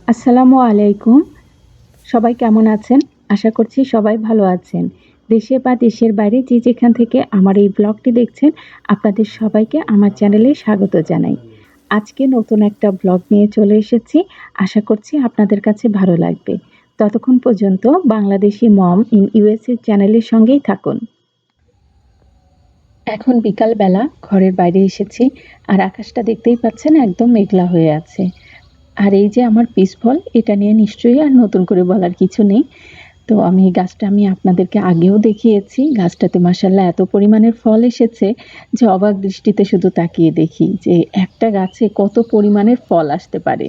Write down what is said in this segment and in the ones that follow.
আসসালামু আলাইকুম। সবাই কেমন আছেন? আশা করছি সবাই ভালো আছেন। দেশে বা দেশের বাইরে যে যেখান থেকে আমার এই ব্লগটি দেখছেন, আপনাদের সবাইকে আমার চ্যানেলে স্বাগত জানাই। আজকে নতুন একটা ব্লগ নিয়ে চলে এসেছি। আশা করছি আপনাদের কাছে ভালো লাগবে। ততক্ষণ পর্যন্ত বাংলাদেশি মম ইন ইউএসএ চ্যানেলের সঙ্গেই থাকুন। এখন বিকালবেলা ঘরের বাইরে এসেছি আর আকাশটা দেখতেই পাচ্ছেন একদম মেঘলা হয়ে আছে। আর এই যে আমার পিস ফল, এটা নিয়ে নিশ্চয়ই আর নতুন করে বলার কিছু নেই। তো গাছটা আমি আপনাদেরকে আগেও দেখিয়েছি। গাছটাতে মাশাআল্লাহ এত পরিমাণের ফল এসেছে যে অবাক দৃষ্টিতে শুধু তাকিয়ে দেখি যে একটা গাছে কত পরিমাণের ফল আসতে পারে।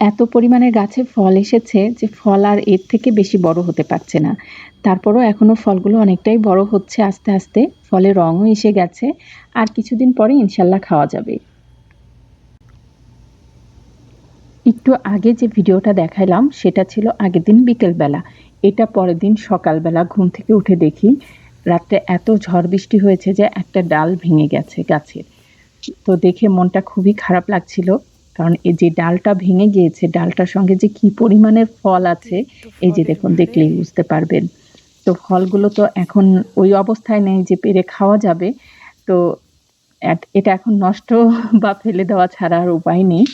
এত পরিমাণে গাছে ফল এসেছে যে ফল আর এর থেকে বেশি বড় হতে পারছে না। তারপরও এখনো ফলগুলো অনেকটাই বড় হচ্ছে আস্তে, আস্তে। ফলের রঙও এসে গেছে। আর কিছুদিন পরে ইনশাআল্লাহ খাওয়া যাবে। একটু আগে যে ভিডিওটা দেখাইলাম সেটা ছিল আগের দিন বিকেলবেলা। এটা পরের দিন সকালবেলা ঘুম থেকে উঠে দেখি রাত্রে এত ঝড় বৃষ্টি হয়েছে যে একটা ডাল ভেঙে গেছে গাছের। তো দেখে মনটা খুবই খারাপ লাগছিল। কারণ এই যে ডালটা ভেঙে গিয়েছে, ডালটার সঙ্গে যে কি পরিমাণের ফল আছে, এই যে দেখুন দেখলেই বুঝতে পারবেন। তো ফলগুলো তো এখন ওই অবস্থায় নেই যে পেড়ে খাওয়া যাবে। তো এটা এখন নষ্ট বা ফেলে দেওয়া ছাড়া আর উপায় নেই।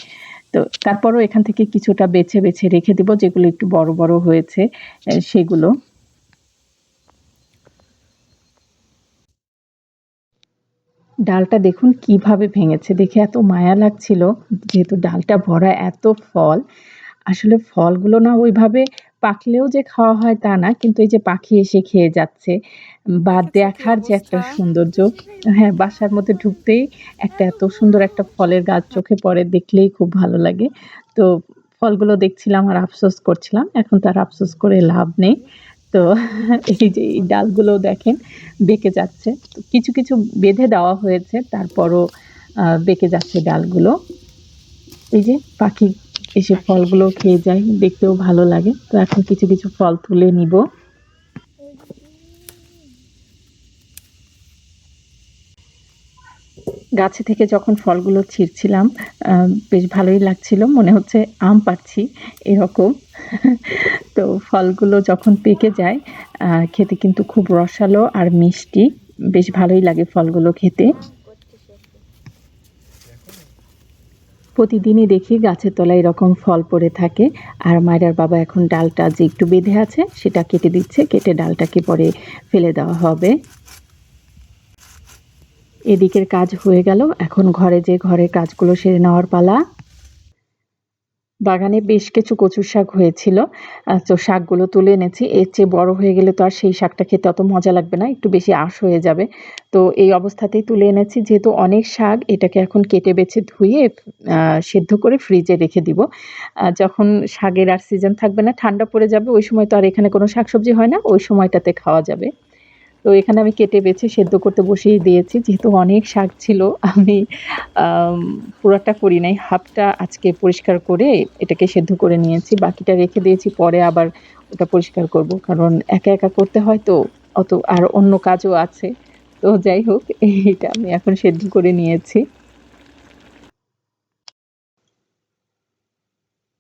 তো তারপরও এখান থেকে কিছুটা বেছে, বেছে রেখে দিব যেগুলো একটু বড়, বড় হয়েছে সেগুলো। ডালটা দেখুন কিভাবে ভেঙেছে। দেখে এত মায়া লাগছিল। যেহেতু ডালটা ভরা এত ফল। আসলে ফলগুলো না ওইভাবে পাকলেও যে খাওয়া হয় তা না। কিন্তু এই যে পাখি এসে খেয়ে যাচ্ছে বা দেখেছো কি দেখার যে একটা অবস্থা? সৌন্দর্য, হ্যাঁ, বাসার মধ্যে ঢুকতেই একটা এত সুন্দর একটা ফলের গাছ চোখে পড়ে, দেখলেই খুব ভালো লাগে। তো ফলগুলো দেখছিলাম আর আফসোস করছিলাম। এখন তো আর আফসোস করে লাভ নেই। তো এই যে এই ডালগুলো দেখেন বেঁকে যাচ্ছে। তো কিছু, কিছু বেঁধে দেওয়া হয়েছে। তারপরও বেঁকে যাচ্ছে ডালগুলো। এই যে পাখি এসে পাখি খেয়ে ফলগুলো খেয়ে ফেলছে। যায়, দেখতেও ভালো লাগে। তো এখন কিছু, কিছু ফল তুলে নিব। গাছে থেকে যখন ফলগুলো ছিঁড়ছিলাম, বেশ ভালোই লাগছিল। মনে হচ্ছে আম পাড়ছি এরকম। তো ফলগুলো যখন পেকে যায়, খেতে কিন্তু খুব রসালো আর মিষ্টি। বেশ ভালোই লাগে ফলগুলো খেতে। প্রতিদিনই দেখি গাছের তলায় এরকম ফল পড়ে থাকে। আর মায়রার বাবা এখন ডালটা যে একটু বেঁধে আছে সেটা কেটে দিচ্ছে। কেটে ডালটাকে পরে ফেলে দেওয়া হবে। এদিকের কাজ হয়ে গেল। এখন ঘরে যেয়ে ঘরের কাজগুলো সেরে নেওয়ার পালা। বাগানে বেশ কিছু কচুর শাক হয়েছিল। তো শাকগুলো তুলে এনেছি। এর চেয়ে বড় হয়ে গেলে তো আর সেই শাকটা খেতে অত মজা লাগবে না। একটু বেশি আঁশ হয়ে যাবে। তো এই অবস্থাতেই তুলে এনেছি। যেহেতু অনেক শাক, এটাকে এখন কেটে বেছে ধুয়ে আ সেদ্ধ করে ফ্রিজে রেখে দিব। যখন শাকের আর সিজন থাকবে না, ঠান্ডা পড়ে যাবে, ওই সময় তো আর এখানে কোনো শাকসবজি হয় না। ওই সময়টাতে খাওয়া যাবে। তো এখানে আমি কেটে বেছে সেদ্ধ করতে বসিয়ে দিয়েছি। যেহেতু অনেক শাক ছিল, আমি আম পুরাটা করি নাই। হাফটা আজকে পরিষ্কার করে এটাকে সেদ্ধ করে নিয়েছি। বাকিটা রেখে দিয়েছি, পরে আবার ওটা পরিষ্কার করব। কারণ একা, একা করতে হয় তো, অত আর অন্য কাজও আছে। তো যাই হোক, এইটা আমি এখন সেদ্ধ করে নিয়েছি।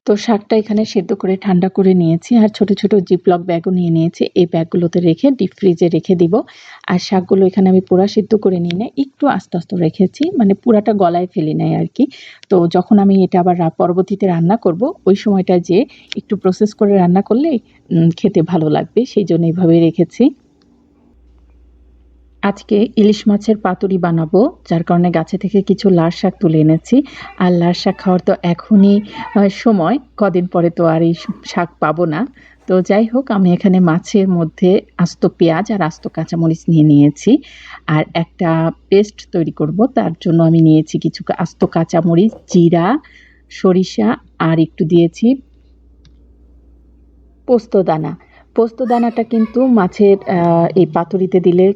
তো শাকটা এখানে সেদ্ধ করে ঠান্ডা করে নিয়েছি। আর ছোট, ছোট জিপলক ব্যাগও নিয়ে নিয়েছি। এই ব্যাগগুলোতে রেখে ডিপ ফ্রিজে রেখে দিব। আর শাকগুলো এখানে আমি পুরা সিদ্ধ করে নিই নাই। একটু আস্তে, আস্তে রেখেছি। মানে পুরাটা গলায় ফেলি নাই আরকি। তো যখন আমি এটা আবার পরবর্তীতে রান্না করব, ওই সময়টা যেয়ে একটু প্রসেস করে রান্না করলেই খেতে ভালো লাগবে। সেইজন্য এভাবে রেখেছি। আজকে ইলিশ মাছের পাতুরি বানাবো। যার কারণে গাছে থেকে কিছু লাল শাক তুলে এনেছি। আর লাল শাক খাওয়ার তো এখনই সময়। কদিন পরে তো আর এই শাক পাবো না। তো যাই হোক, আমি এখানে মাছের মধ্যে আস্ত পেঁয়াজ আর আস্ত কাঁচামরিচ নিয়ে নিয়েছি। আর একটা পেস্ট তৈরি করব। তার জন্য আমি নিয়েছি কিছু আস্ত কাঁচামরিচ, জিরা, সরিষা আর একটু দিয়েছি পোস্তদানা। পোস্তদানাটা কিন্তু মাছের এই পাতুরিতে দিলে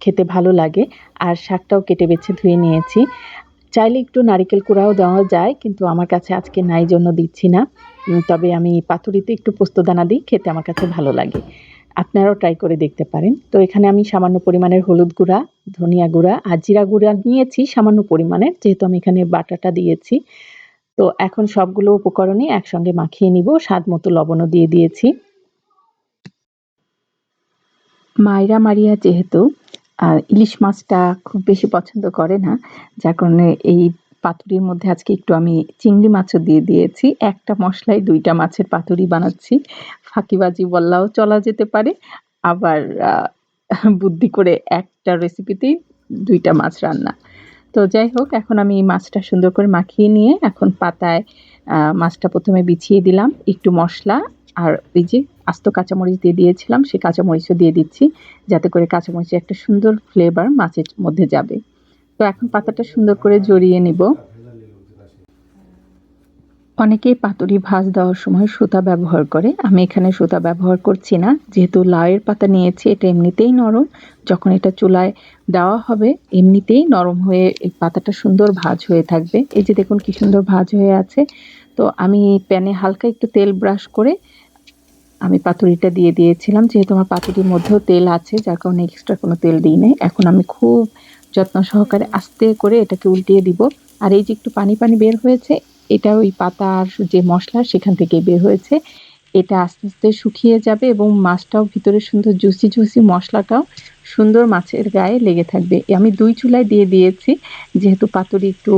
খেতে ভালো লাগে। আর শাকটাও কেটে বেছে ধুয়ে নিয়েছি। চাইলে একটু নারিকেল কুড়াও দেওয়া যায়, কিন্তু আমার কাছে আজকে নাই জন্য দিচ্ছি না। তবে আমি পাতুরিতে একটু পোস্তদানা দিই, খেতে আমার কাছে ভালো লাগে। আপনারাও ট্রাই করে দেখতে পারেন। তো এখানে আমি সামান্য পরিমাণের হলুদ গুঁড়া, ধনিয়া গুঁড়া আর জিরা গুঁড়া নিয়েছি সামান্য পরিমাণের, যেহেতু আমি এখানে বাটাটা দিয়েছি। তো এখন সবগুলো উপকরণই একসঙ্গে মাখিয়ে নিব। স্বাদ মতো লবণও দিয়ে দিয়েছি। মাইরা মারিয়া যেহেতু ইলিশ মাছটা খুব বেশি পছন্দ করে না, যার কারণে এই পাতুরির মধ্যে আজকে একটু আমি চিংড়ি মাছও দিয়ে দিয়েছি। একটা মসলায় ২ টা মাছের পাতুরি বানাচ্ছি। ফাঁকিবাজি বললেও চলা যেতে পারে। আবার আ বুদ্ধি করে একটা রেসিপিতেই ২ টা মাছ রান্না। তো যাই হোক, এখন আমি এই মাছটা সুন্দর করে মাখিয়ে নিয়ে এখন পাতায় মাছটা ১ম এ বিছিয়ে দিলাম। একটু মসলা আর ওই যে আস্ত কাঁচামরিচ দিয়ে দিয়েছিলাম, সেই কাঁচামরিচও দিয়ে দিচ্ছি, যাতে করে কাঁচামরিচের একটা সুন্দর ফ্লেভার মাছের মধ্যে যাবে। তো এখন পাতাটা সুন্দর করে জড়িয়ে নিব। অনেকেই পাতুরি ভাজ দেওয়ার সময় সুতা ব্যবহার করে। আমি এখানে সুতা ব্যবহার করছি না। যেহেতু লাউয়ের পাতা নিয়েছি, এটা এমনিতেই নরম। যখন এটা চুলায় দেওয়া হবে, এমনিতেই নরম হয়ে এই পাতাটা সুন্দর ভাজ হয়ে থাকবে। এই যে দেখুন কি সুন্দর ভাজ হয়ে আছে। তো আমি প্যানে হালকা একটু তেল ব্রাশ করে আমি পাতুরিটা দিয়ে দিয়েছিলাম। যেহেতু আমার পাতুরির মধ্যেও তেল আছে, যার কারণে এক্সট্রা কোনো তেল দিই নাই। এখন আমি খুব যত্ন সহকারে আস্তে করে এটাকে উল্টিয়ে দিব। আর এই যে একটু পানি, পানি বের হয়েছে, এটা ওই পাতার যে মসলা সেখান থেকেই বের হয়েছে। এটা আস্তে, আস্তে শুকিয়ে যাবে এবং মাছটাও ভিতরে সুন্দর জুসি, জুসি মসলাটাও সুন্দর মাছের গায়ে লেগে থাকবে। আমি ২ চুলায় দিয়ে দিয়েছি। যেহেতু পাতুরি একটু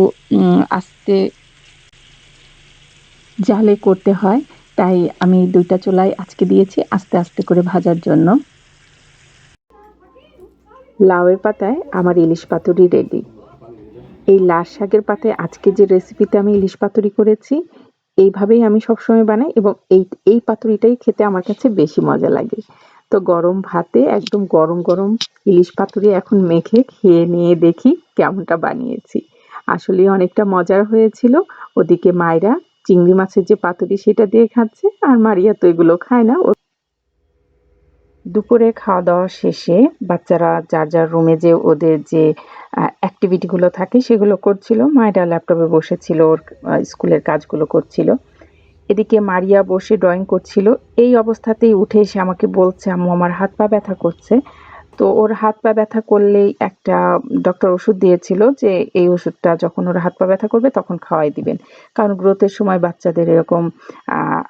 আস্তে জালে করতে হয়, তাই আমি ২ টা চুলায় আজকে দিয়েছি আস্তে, আস্তে করে ভাজার জন্য। লাউয়ের পাতায় আমার ইলিশ পাতুরি রেডি। এই লাল শাকের পাতায় আজকে যে রেসিপিতে আমি ইলিশ পাতুরি করেছি, এইভাবেই আমি সবসময় বানাই এবং এই পাতুরিটাই খেতে আমার কাছে বেশি মজা লাগে। তো গরম ভাতে একদম গরম, গরম ইলিশ পাতুরি এখন মেখে খেয়ে নিয়ে দেখি কেমনটা বানিয়েছি। আসলেই অনেকটা মজার হয়েছিল। ওদিকে মাইরা চিংড়ি মাছের যে পাতুরি সেটা দিয়ে খাচ্ছে, আর মারিয়া তো এগুলো খায় না। দুপুরে খাওয়া-দাওয়া শেষে বাচ্চারা যার, যার রুমে যে ওদের যে অ্যাক্টিভিটি গুলো থাকে সেগুলো করছিল। মায়েরা ল্যাপটপে বসেছিল, ওর স্কুলের কাজগুলো করছিল। এদিকে মারিয়া বসে ড্রইং করছিল। এই অবস্থাতেই উঠে এসে আমাকে বলছে, "আম্মু আমার হাত পা ব্যথা করছে।" তো ওর হাত পা ব্যথা করলেই একটা ডক্টর ওষুধ দিয়েছিল যে এই ওষুধটা যখন ওর হাত পা ব্যথা করবে তখন খাওয়াই দিবেন। কারণ গ্রোথের সময় বাচ্চাদের এরকম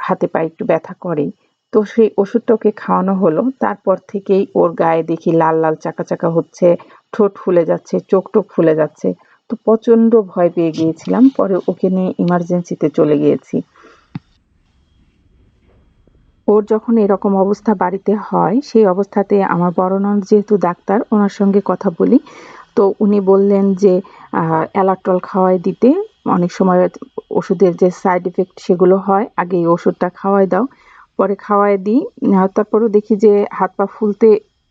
হাতে পায়ে একটু ব্যথা করেই। তো সেই ওষুধটা ওকে খাওয়ানো হলো। তারপর থেকেই ওর গায়ে দেখি লাল, লাল চাকা, চাকা হচ্ছে, ঠোঁট ফুলে যাচ্ছে, চোখ-টোখ ফুলে যাচ্ছে। তো প্রচণ্ড ভয় পেয়ে গিয়েছিলাম। পরে ওকে নিয়ে ইমার্জেন্সিতে চলে গিয়েছি। ওর যখন এরকম অবস্থা বাড়িতে হয়, সেই অবস্থাতে আমার বড় ননদ যেহেতু ডাক্তার, উনার সঙ্গে কথা বলি। তো উনি বললেন যে অ্যালাট্রল খাওয়ায় দিতে। অনেক সময় ওষুধের যে সাইড ইফেক্ট সেগুলো হয়, আগে এই ওষুধটা খাওয়ায় দাও। পরে খাওয়ায় দিই। তারপরেও দেখি যে হাত পা ফুলতে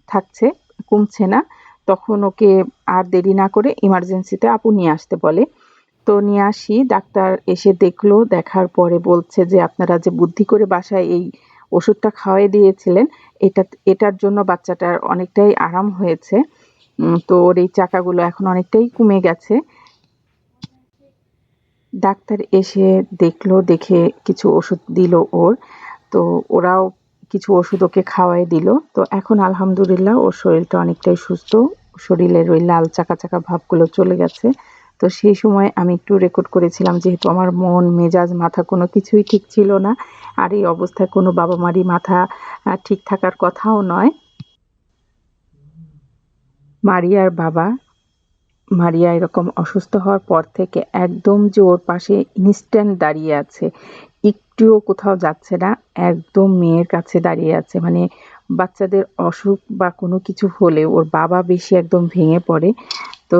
থাকছে, কমছে না। তখন ওকে আর দেরি না করে ইমার্জেন্সিতে আপু নিয়ে আসতে বলে। তো নিয়ে আসি। ডাক্তার এসে দেখলো, দেখার পরে বলছে যে, "আপনারা যে বুদ্ধি করে বাসায় এই ওষুধটা খাওয়াই দিয়েছিলেন, এটার জন্য বাচ্চাটার অনেকটাই আরাম হয়েছে। তো ওর এই চাকাগুলো এখন অনেকটাই কমে গেছে।" ডাক্তার এসে দেখলো, দেখে কিছু ওষুধ দিল ওর। তো ওরাও কিছু ওষুধ ওকে খাওয়ায় দিল। তো এখন আলহামদুলিল্লাহ ওর শরীরটা অনেকটাই সুস্থ। শরীরের ওই লাল চাকা, চাকা ভাবগুলো চলে গেছে। তো সেই সময় আমি একটু রেকর্ড করেছিলাম, যেহেতু আমার মন, মেজাজ, মাথা কোনো কিছুই ঠিক ছিল না। আর এই অবস্থায় কোনো বাবা-মারই মাথা ঠিক থাকার কথাও নয়। মারিয়ার বাবা, মারিয়া এরকম অসুস্থ হওয়ার পর থেকে একদম যে ওর পাশে ইনস্ট্যান্ট দাঁড়িয়ে আছে। একটুও কোথাও যাচ্ছে না। একদম মেয়ের কাছে দাঁড়িয়ে আছে। মানে বাচ্চাদের অসুখ বা কোনো কিছু হলে ওর বাবা বেশি একদম ভেঙে পড়ে। তো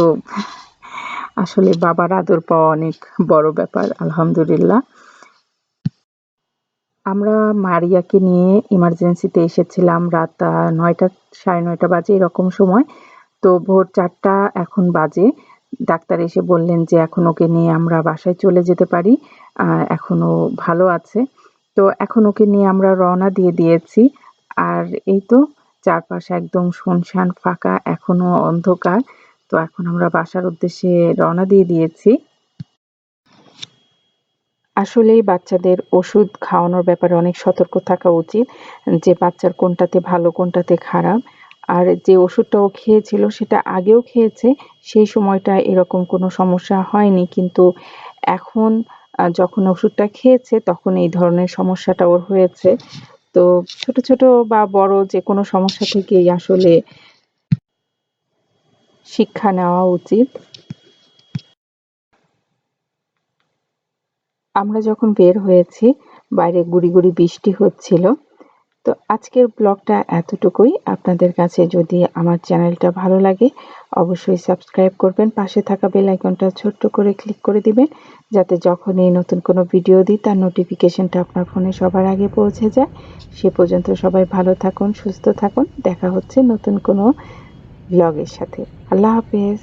আসলে বাবার আদর পাওয়া অনেক বড় ব্যাপার, আলহামদুলিল্লাহ। আমরা মারিয়াকে নিয়ে ইমার্জেন্সিতে এসেছিলাম রাত ৯টা ৯:৩০ বাজে এরকম সময়। তো ভোর ৪টা এখন বাজে। ডাক্তার এসে বললেন যে এখন ওকে নিয়ে আমরা বাসায় চলে যেতে পারি। আ এখন ও ভালো আছে। তো এখন ওকে নিয়ে আমরা রওনা দিয়ে দিয়েছি। আর এই তো চারপাশ একদম শুনশান ফাঁকা, এখনো অন্ধকার। তো এখন আমরা বাসার উদ্দেশ্যে রওনা দিয়ে দিয়েছি। আসলেই বাচ্চাদের ওষুধ খাওয়ানোর ব্যাপারে অনেক সতর্ক থাকা উচিত। যে বাচ্চার কোনটাতে ভালো, কোনটাতে খারাপ। আর যে ওষুধটা ও খেয়েছিল সেটা আগেও খেয়েছে, সেই সময়টা এরকম কোনো সমস্যা হয়নি। কিন্তু এখন যখন ওষুধটা খেয়েছে তখন এই ধরনের সমস্যাটা ওর হয়েছে। তো ছোট, ছোট বা বড় যেকোনো সমস্যা থেকেই আসলে শিক্ষা নেওয়া উচিত। আমরা যখন বের হয়েছি, বাইরে গুঁড়ি, গুঁড়ি বৃষ্টি হচ্ছিল। তো আজকের ব্লগটা এতটুকুই। আপনাদের কাছে যদি আমার চ্যানেলটা ভালো লাগে, অবশ্যই সাবস্ক্রাইব করবেন। পাশে থাকা বেল আইকনটা ছোট্ট করে ক্লিক করে দিবেন, যাতে যখনই নতুন কোনো ভিডিও দিই তার নোটিফিকেশনটা আপনার ফোনে সবার আগে পৌঁছে যায়। সে পর্যন্ত সবাই ভালো থাকুন, সুস্থ থাকুন। দেখা হচ্ছে নতুন কোনো ব্লগের সাথে। আল্লাহ হাফেজ।